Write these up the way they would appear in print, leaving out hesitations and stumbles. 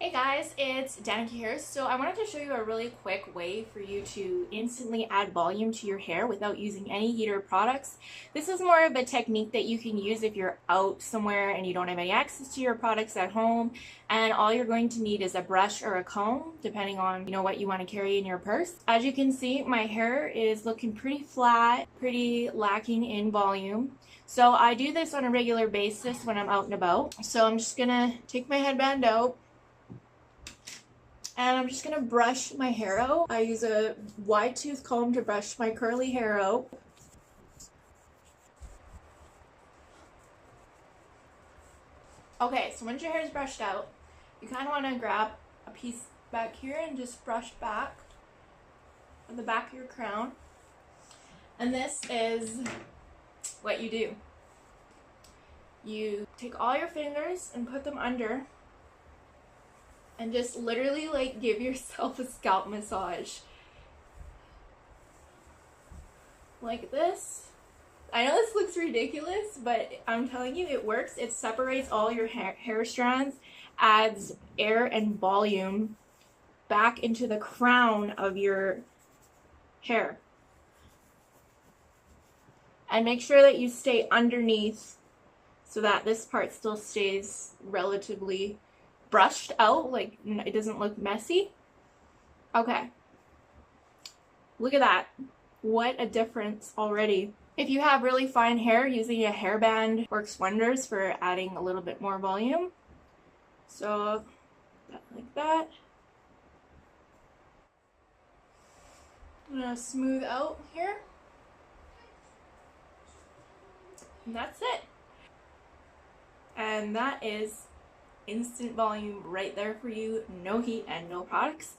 Hey guys, it's Danica here. So I wanted to show you a really quick way for you to instantly add volume to your hair without using any heater products. This is more of a technique that you can use if you're out somewhere and you don't have any access to your products at home, and all you're going to need is a brush or a comb, depending on what you want to carry in your purse. As you can see, my hair is looking pretty flat, pretty lacking in volume. So I do this on a regular basis when I'm out and about. So I'm just gonna take my headband out, and I'm just going to brush my hair out. I use a wide tooth comb to brush my curly hair out. Okay, so once your hair is brushed out, you kind of want to grab a piece back here and just brush back on the back of your crown. And this is what you do. You take all your fingers and put them under, and just literally give yourself a scalp massage. Like this. I know this looks ridiculous, but I'm telling you, it works. It separates all your hair strands, adds air and volume back into the crown of your hair. And make sure that you stay underneath so that this part still stays relatively brushed out, like it doesn't look messy. Okay, look at that. What a difference already. If you have really fine hair, using a hairband works wonders for adding a little bit more volume. So like that. I'm gonna smooth out here, and that's it. And that is instant volume right there for you. No heat and no products.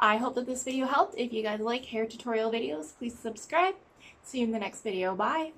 I hope that this video helped. If you guys like hair tutorial videos, please subscribe. See you in the next video. Bye.